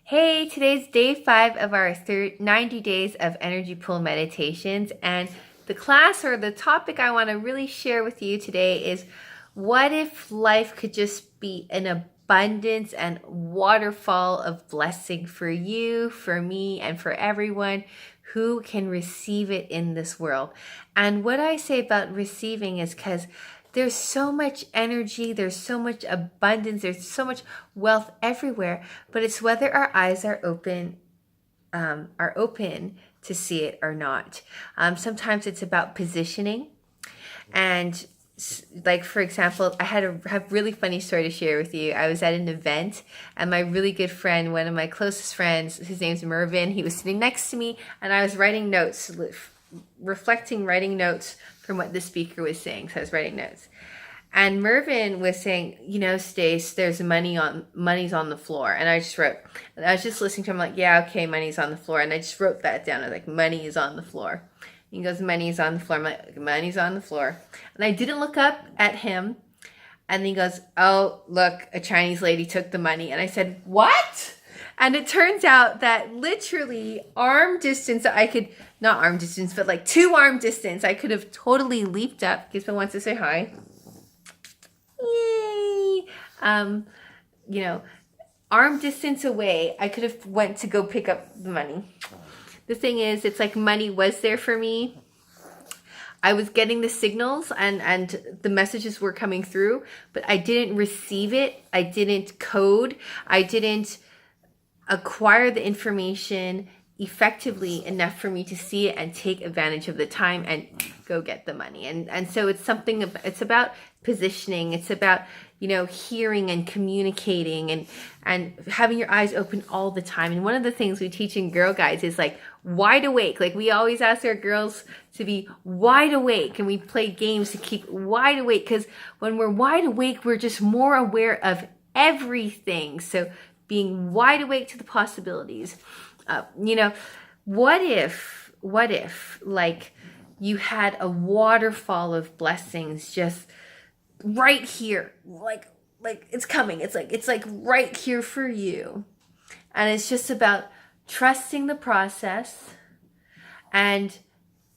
Hey, today's day 5 of our 90 days of energy pool meditations. And the class or the topic I want to really share with you today is what if life could just be an abundance and waterfall of blessing for you, for me, and for everyone who can receive it in this world. And what I say about receiving is because there's so much energy, there's so much abundance, there's so much wealth everywhere, but it's whether our eyes are open to see it or not. Sometimes it's about positioning, and like for example, I have a really funny story to share with you. I was at an event, and my really good friend, one of my closest friends, his name's Mervin, he was sitting next to me, and I was writing notes, writing notes from what the speaker was saying. So I was writing notes. And Mervin was saying, Stace, there's money's on the floor. And I just wrote, I was just listening to him like, yeah, okay, money's on the floor. And I just wrote that down. I was like, money is on the floor. He goes, money's on the floor. I'm like, money's on the floor. And I didn't look up at him. And he goes, oh, look, a Chinese lady took the money. And I said, what? And it turns out that literally arm distance, not arm distance, but like 2 arm distance, I could have totally leaped up. Gizmo wants to say hi. Yay! Arm distance away, I could have went to go pick up the money. The thing is, it's like money was there for me. I was getting the signals and the messages were coming through, but I didn't receive it. I didn't code. I didn't acquire the information effectively enough for me to see it and take advantage of the time and go get the money. And so it's about positioning. It's about, hearing and communicating and having your eyes open all the time. And one of the things we teach in Girl Guides is like wide awake. Like we always ask our girls to be wide awake, and we play games to keep wide awake, because when we're wide awake, we're just more aware of everything. So being wide awake to the possibilities. What if like you had a waterfall of blessings just right here, like it's coming. It's like right here for you. And it's just about trusting the process. And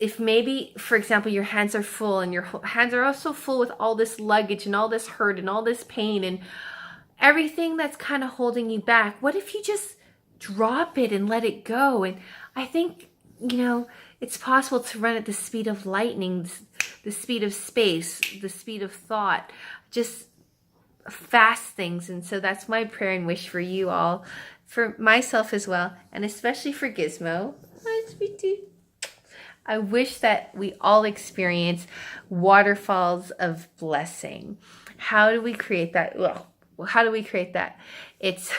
if maybe, for example, your hands are full and your hands are also full with all this luggage and all this hurt and all this pain and everything that's kind of holding you back, what if you just drop it and let it go? And I think, it's possible to run at the speed of lightning, the speed of space, the speed of thought, just fast things. And so that's my prayer and wish for you all, for myself as well, and especially for Gizmo. Hi, sweetie. I wish that we all experience waterfalls of blessing. How do we create that? Well, how do we create that? It's,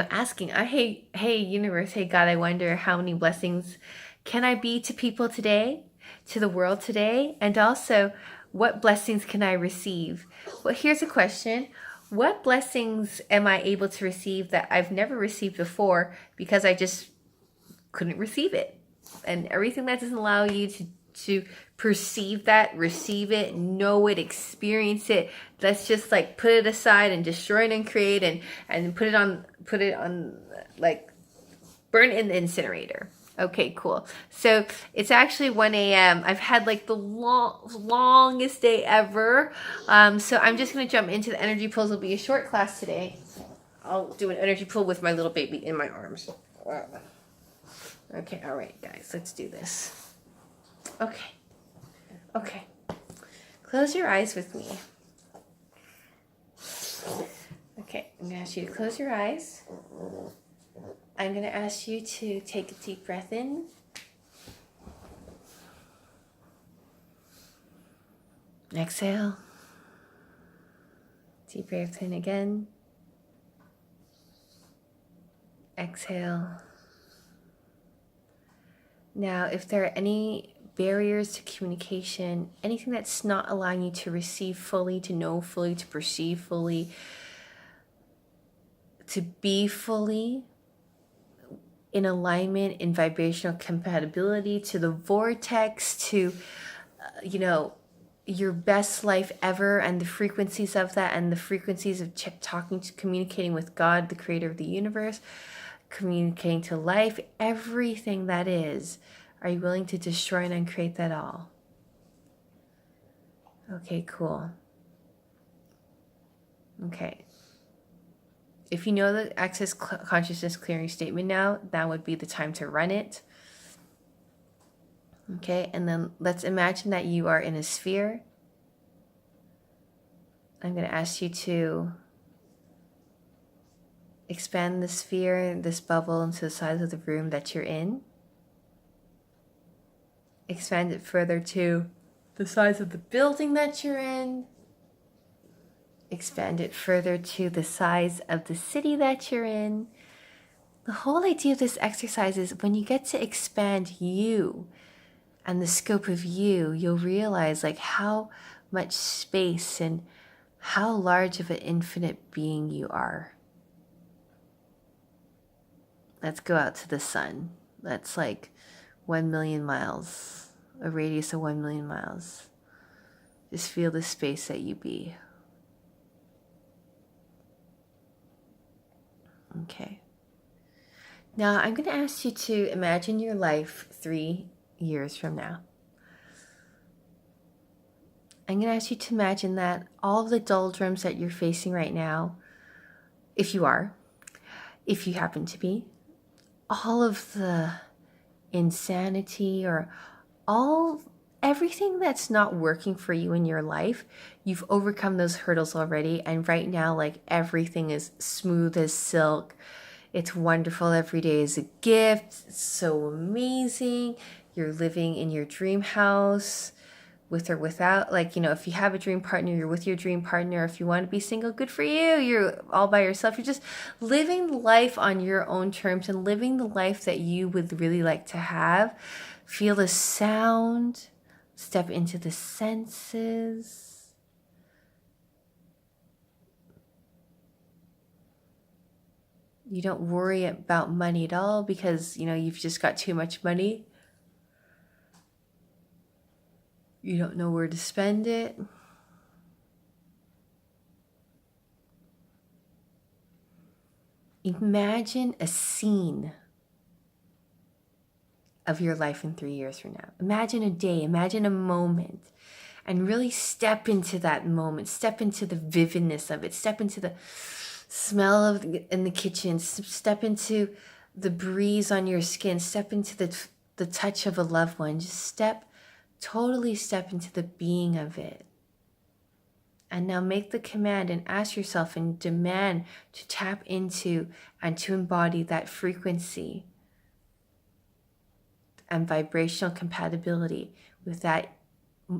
asking, hey, universe, hey, God, I wonder how many blessings can I be to people today, to the world today? And also, what blessings can I receive? Well, here's a question. What blessings am I able to receive that I've never received before because I just couldn't receive it? And everything that doesn't allow you to perceive that, receive it, know it, experience it, let's just like put it aside and destroy it and create and put it on like burn it in the incinerator. Okay, cool. So it's actually 1 a.m. I've had like the longest day ever. So I'm just going to jump into the energy pulls. It'll be a short class today. I'll do an energy pull with my little baby in my arms. Okay, all right, guys, let's do this. Okay. Close your eyes with me. Okay, I'm going to ask you to close your eyes. I'm going to ask you to take a deep breath in. Exhale. Deep breath in again. Exhale. Now, if there are any barriers to communication, anything that's not allowing you to receive fully, to know fully, to perceive fully, to be fully in alignment, in vibrational compatibility to the vortex, to, your best life ever, and the frequencies of that, and the frequencies of talking to, communicating with God, the creator of the universe, communicating to life, everything that is, are you willing to destroy and uncreate that all? Okay, cool. Okay. If you know the Access Consciousness Clearing Statement now, that would be the time to run it. Okay, and then let's imagine that you are in a sphere. I'm going to ask you to expand the sphere, this bubble, into the size of the room that you're in. Expand it further to the size of the building that you're in. Expand it further to the size of the city that you're in. The whole idea of this exercise is when you get to expand you and the scope of you, you'll realize like how much space and how large of an infinite being you are. Let's go out to the sun. That's like 1 million miles, a radius of 1 million miles. Just feel the space that you be. Okay. Now I'm going to ask you to imagine your life 3 years from now. I'm going to ask you to imagine that all of the doldrums that you're facing right now, if you happen to be, all of the insanity or everything that's not working for you in your life, you've overcome those hurdles already. And right now, like everything is smooth as silk. It's wonderful. Every day is a gift. It's so amazing. You're living in your dream house with or without, like, if you have a dream partner, you're with your dream partner. If you want to be single, good for you. You're all by yourself. You're just living life on your own terms and living the life that you would really like to have. Feel the sound. Step into the senses. You don't worry about money at all because, you've just got too much money. You don't know where to spend it. Imagine a scene of your life in 3 years from now. Imagine a day, imagine a moment, and really step into that moment. Step into the vividness of it. Step into the smell in the kitchen. Step into the breeze on your skin. Step into the touch of a loved one. Just totally step into the being of it. And now make the command and ask yourself and demand to tap into and to embody that frequency and vibrational compatibility with that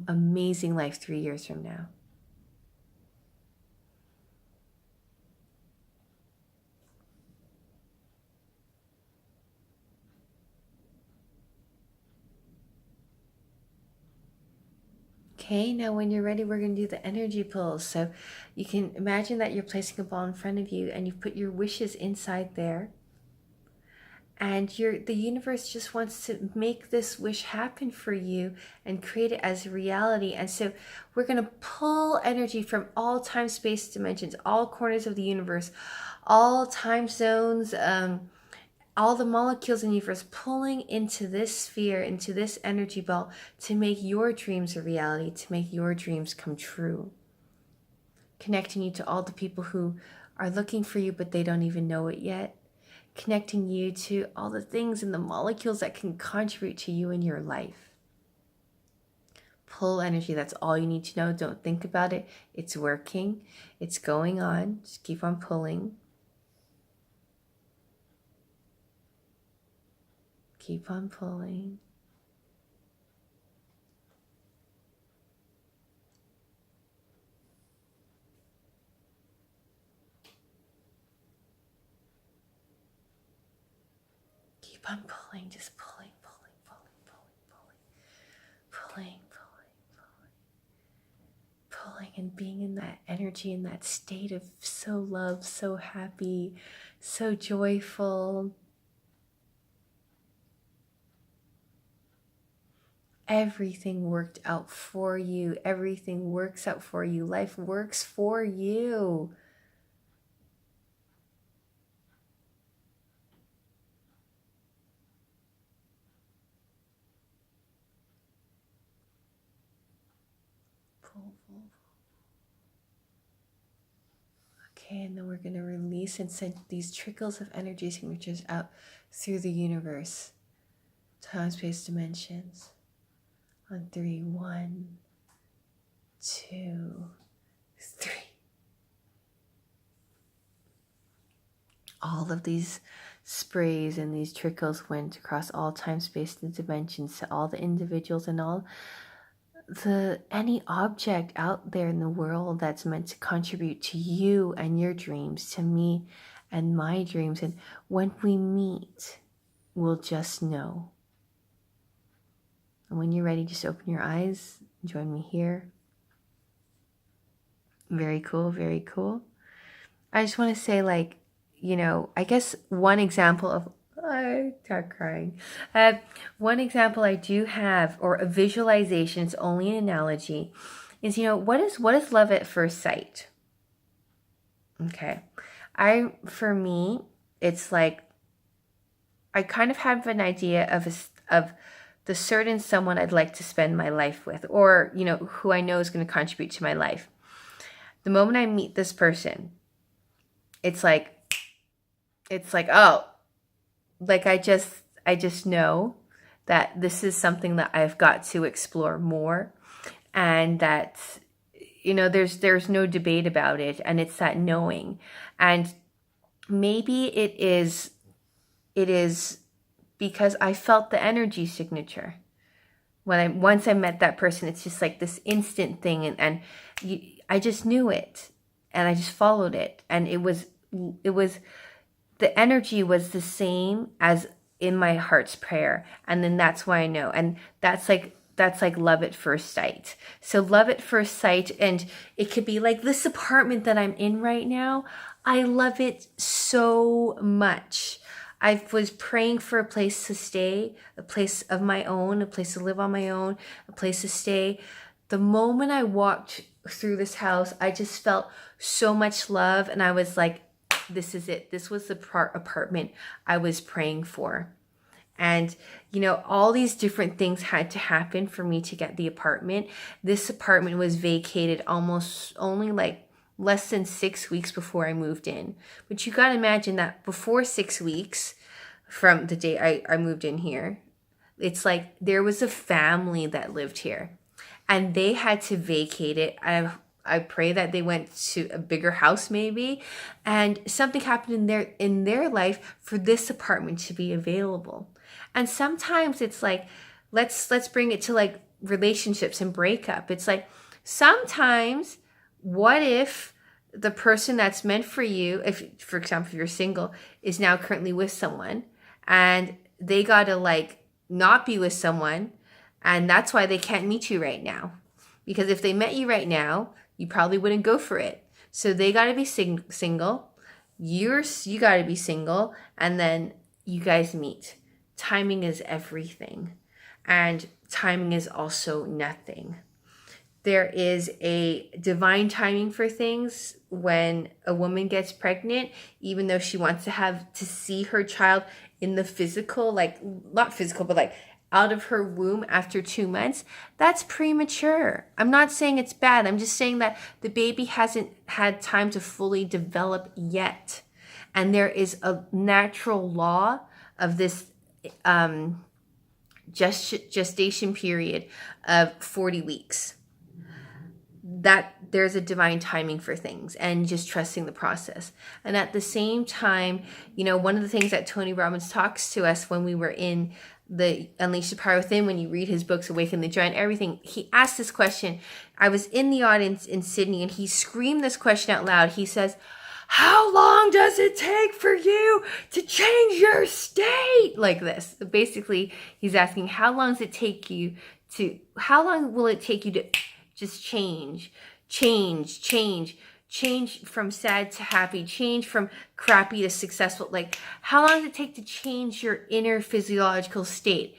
amazing life 3 years from now. Okay, now when you're ready, we're going to do the energy pulls. So you can imagine that you're placing a ball in front of you and you've put your wishes inside there. And the universe just wants to make this wish happen for you and create it as a reality. And so we're going to pull energy from all time, space, dimensions, all corners of the universe, all time zones, all the molecules in the universe, pulling into this sphere, into this energy ball to make your dreams a reality, to make your dreams come true. Connecting you to all the people who are looking for you, but they don't even know it yet. Connecting you to all the things and the molecules that can contribute to you in your life. Pull energy, that's all you need to know. Don't think about it. It's working. It's going on. Just keep on pulling. Keep on pulling. Keep on pulling, just pulling, and being in that energy, in that state of so loved, so happy, so joyful. everything worked out for you. Everything works out for you. Life works for you. Pull. Okay, and then we're going to release and send these trickles of energy signatures out through the universe, time, space, dimensions. On 3, 1, 2, 3. All of these sprays and these trickles went across all time, space, and dimensions to all the individuals and all any object out there in the world that's meant to contribute to you and your dreams, to me and my dreams. And when we meet, we'll just know. And when you're ready, just open your eyes and join me here. Very cool, very cool. I just want to say, like, you know, I guess one example of, I start crying. One example I do have, or a visualization, it's only an analogy, is, you know, what is love at first sight? Okay. For me, it's like, I kind of have an idea of the certain someone I'd like to spend my life with, or, you know, who I know is going to contribute to my life. The moment I meet this person, it's like, oh, like I just know that this is something that I've got to explore more, and that, you know, there's no debate about it, and it's that knowing. And maybe it is because I felt the energy signature once I met that person. It's just like this instant thing, and I just knew it, and I just followed it, and it was the energy was the same as in my heart's prayer. And then that's why I know. And that's like love at first sight. So love at first sight. And it could be like this apartment that I'm in right now. I love it so much. I was praying for a place to stay, a place of my own, a place to live on my own, a place to stay. The moment I walked through this house, I just felt so much love. And I was like, this is it. This was the apartment I was praying for. And, you know, all these different things had to happen for me to get the apartment. This apartment was vacated almost only like less than 6 weeks before I moved in. But you got to imagine that before 6 weeks from the day I moved in here, it's like there was a family that lived here, and they had to vacate it. I pray that they went to a bigger house maybe, and something happened in their life for this apartment to be available. And sometimes it's like, let's bring it to like relationships and breakup. It's like, sometimes, what if the person that's meant for you, if, for example, if you're single, is now currently with someone, and they gotta like not be with someone, and that's why they can't meet you right now. Because if they met you right now, you probably wouldn't go for it. So they got to be single. You got to be single. And then you guys meet. Timing is everything. And timing is also nothing. There is a divine timing for things. When a woman gets pregnant, even though she wants to see her child in the physical, like not physical, but like out of her womb after 2 months, that's premature. I'm not saying it's bad. I'm just saying that the baby hasn't had time to fully develop yet. And there is a natural law of this gestation period of 40 weeks. That there's a divine timing for things, and just trusting the process. And at the same time, you know, one of the things that Tony Robbins talks to us when we were in the Unleash the Power Within, when you read his books, Awaken the Giant, everything, he asked this question. I was in the audience in Sydney, and he screamed this question out loud. He says, how long does it take for you to change your state? Like this. So basically, he's asking, how long will it take you to just change from sad to happy, change from crappy to successful? Like, how long does it take to change your inner physiological state?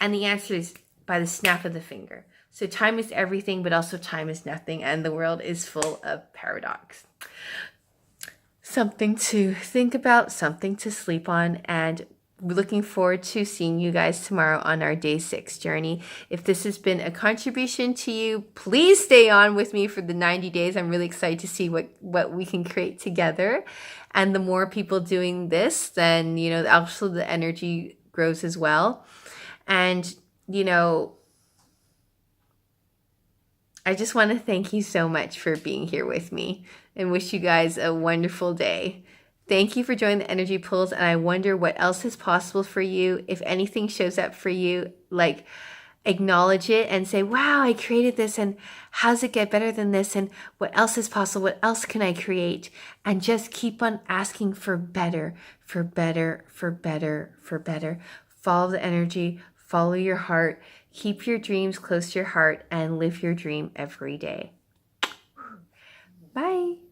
And the answer is by the snap of the finger. So time is everything, but also time is nothing, and the world is full of paradox. Something to think about, something to sleep on, and we're looking forward to seeing you guys tomorrow on our day 6 journey. If this has been a contribution to you, please stay on with me for the 90 days. I'm really excited to see what we can create together. And the more people doing this, then, you know, also the energy grows as well. And, you know, I just want to thank you so much for being here with me and wish you guys a wonderful day. Thank you for joining the energy pulls, and I wonder what else is possible for you. If anything shows up for you, like, acknowledge it and say, wow, I created this, and how does it get better than this, and what else is possible, what else can I create? And just keep on asking for better, for better, for better, for better. Follow the energy, follow your heart, keep your dreams close to your heart, and live your dream every day. Bye.